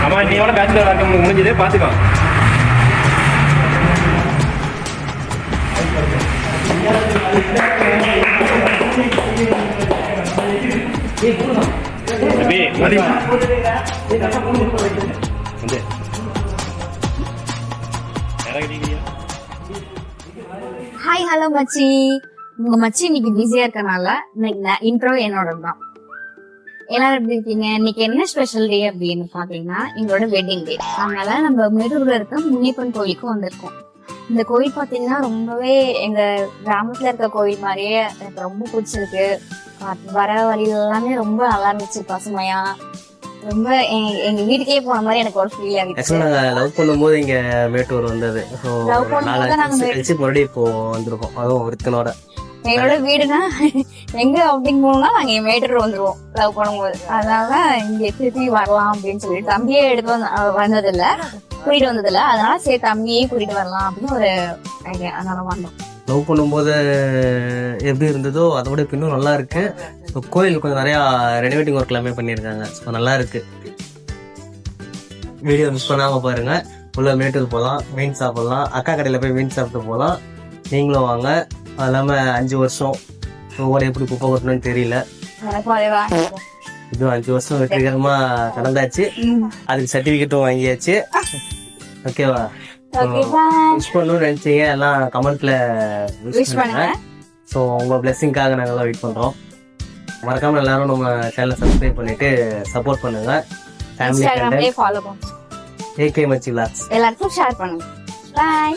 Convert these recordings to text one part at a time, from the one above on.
ஆமாம், நீ எவ்வளோ பேச்சுலர் இருக்க முடிஞ்சதே பார்த்துக்கோ. ஹாய், ஹலோ மச்சி. உங்க மச்சி இன்னைக்கு பிஸியா இருக்கனால இன்னைக்கு இன்ட்ரோ என்னோட தான். எல்லாரும் எப்படி இருக்கீங்க? இன்னைக்கு என்ன ஸ்பெஷல் டே அப்படின்னு பாத்தீங்கன்னா எங்களோட வெட்டிங் டே. அதனால நம்ம மேட்டூர்ல இருக்க முனியப்பன் கோயிலுக்கு வந்திருக்கோம். இந்த கோயில் பாத்தீங்கன்னா ரொம்பவே எங்க கிராமத்துல இருக்க கோயில் மாதிரியே எனக்கு ரொம்ப பிடிச்சிருக்கு. வர வழியில எல்லாமே ரொம்ப நல்லா இருந்துச்சு, பசுமையா. ரொம்ப எங்க வீட்டுக்கே போன மாதிரி எனக்கு ஒரு ஃபீல் ஆகிடுச்சு. லவ் பண்ணும்போது இங்க மேட்டூர் வந்தது. மறுபடியும் இப்போ வந்திருக்கோம், அதுவும் ஒருத்தனோட. எங்களோட வீடுனா எங்க அவுட்டிங் போனோம்னா நாங்க மேட்டூர் வந்துருவோம் லவ் பண்ணும்போது. அதனால இங்க திருப்பி வரலாம் அப்படின்னு சொல்லி தம்பியே வந்ததில்ல, கூட்டிட்டு வந்ததில்ல. அதனால சரி தம்பியே கூட்டிட்டு வரலாம் அப்படின்னு ஒரு ஐடியா. அதனால வந்தோம். லவ் பண்ணும்போது எப்படி இருந்ததோ அதோட இன்னும் நல்லா இருக்கு. கோயில் கொஞ்சம் நிறைய ரெனோவேட்டிங் ஒர்க் எல்லாமே பண்ணியிருக்காங்க. ஸோ நல்லா இருக்கு. வீடியோ மிஸ் பண்ணாம பாருங்க. உள்ள மேட்டூர் போகலாம், மீன் சாப்பிடலாம், அக்கா கடையில் போய் மீன் சாப்பிட்டு போகலாம். நீங்களும் வாங்க. அது இல்லாமல் 5 வருஷம் ஒவ்வொரு எப்படி குப்பை கொட்டணும்னு தெரியல. இது 5 வருஷம் வெற்றிகரமா நடந்தாச்சு. அதுக்கு சர்டிபிகேட்டும் வாங்கியாச்சு. ஓகேவா? விஷ் பண்ணணும்னு நினைச்சீங்க எல்லாம் கமெண்ட்ல விஷ் பண்ணுங்க. ஸோ உங்க பிளெஸிங்காக நாங்கெல்லாம் வெயிட் பண்றோம். மறக்காம எல்லாரும் நம்ம சேனலை சப்ஸ்கிரைப் பண்ணிட்டு சப்போர்ட் பண்ணுங்க. ஃபேமிலி ஃபாலோ பண்ணுங்க. ஏகே மச்சி விலாக்ஸ் எல்லாருக்கும் ஷேர் பண்ணுங்க. பை.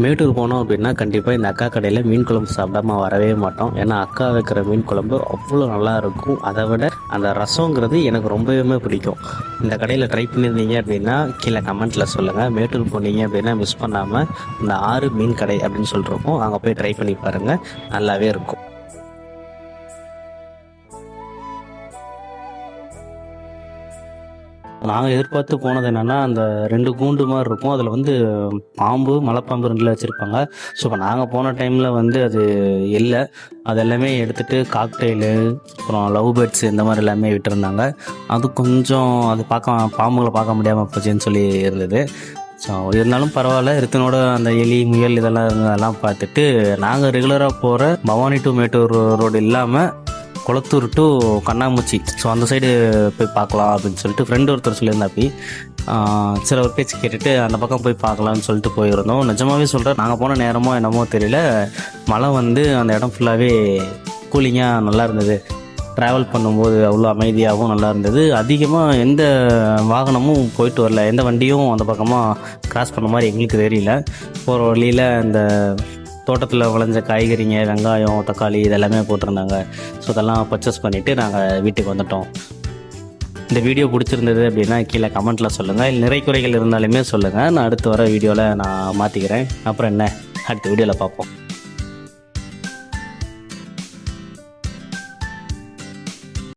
மேட்டூர் போனோம் அப்படின்னா கண்டிப்பாக இந்த அக்கா கடையில் மீன் குழம்பு சாப்பிடாம வரவே மாட்டோம். ஏன்னா அக்கா வைக்கிற மீன் குழம்பு அவ்வளோ நல்லா இருக்கும். அதை விட அந்த ரசங்கிறது எனக்கு ரொம்பவே பிடிக்கும். இந்த கடையில் ட்ரை பண்ணியிருந்தீங்க அப்படின்னா கீழே கமெண்ட்டில் சொல்லுங்கள். மேட்டூர் போனீங்க அப்படின்னா மிஸ் பண்ணாமல் இந்த 6 மீன் கடை அப்படின்னு சொல்லிருக்கோம், அங்கே போய் ட்ரை பண்ணி பாருங்கள், நல்லாவே இருக்கும். நாங்கள் எதிர்பார்த்து போனது என்னென்னா அந்த 2 கூண்டு மாதிரி இருக்கும். அதில் வந்து பாம்பு, மலைப்பாம்பு 2 வச்சுருப்பாங்க. ஸோ இப்போ நாங்கள் போன டைமில் வந்து அது இல்லை. அது எல்லாமே எடுத்துகிட்டு காக்டெயிலு, அப்புறம் லவ் பேர்ட்ஸ் இந்த மாதிரி எல்லாமே விட்டுருந்தாங்க. அது கொஞ்சம் அது பாம்புகளை பார்க்க முடியாமல் போச்சுன்னு சொல்லி இருந்தது. ஸோ இருந்தாலும் பரவாயில்ல. இருத்தனோட அந்த எலி, முயல் இதெல்லாம் இருந்ததெல்லாம் பார்த்துட்டு நாங்கள் ரெகுலராக போகிற பவானி டு மேட்டூர் ரோடு இல்லாமல் குளத்தூர் டு கண்ணாமூச்சி, ஸோ அந்த சைடு போய் பார்க்கலாம் அப்படின்னு சொல்லிட்டு ஃப்ரெண்டு ஒருத்தர் சொல்லியிருந்தாப்பி. சில ஒரு பேச்சு கேட்டுட்டு அந்த பக்கம் போய் பார்க்கலான்னு சொல்லிட்டு போயிருந்தோம். நிஜமாகவே சொல்கிறேன், நாங்கள் போன நேரமோ என்னமோ தெரியல, மழை வந்து அந்த இடம் ஃபுல்லாகவே கூலிங்காக நல்லா இருந்தது. ட்ராவல் பண்ணும்போது அவ்வளோ அமைதியாகவும் நல்லா இருந்தது. அதிகமாக எந்த வாகனமும் போயிட்டு வரல, எந்த வண்டியும் அந்த பக்கமாக கிராஸ் பண்ண மாதிரி எங்களுக்கு தெரியல. போகிற வழியில் இந்த தோட்டத்தில் விளைஞ்ச காய்கறிங்க, வெங்காயம், தக்காளி இதெல்லாமே போட்டிருந்தாங்க. ஸோ இதெல்லாம் பர்ச்சேஸ் பண்ணிவிட்டு நாங்கள் வீட்டுக்கு வந்துட்டோம். இந்த வீடியோ பிடிச்சிருந்தது அப்படின்னா கீழே கமெண்ட்டில் சொல்லுங்கள். இல்லை நிறை குறைகள் இருந்தாலுமே சொல்லுங்கள். நான் அடுத்து வர வீடியோவில் நான் மாற்றிக்கிறேன். அப்புறம் என்ன, அடுத்த வீடியோவில் பார்ப்போம்.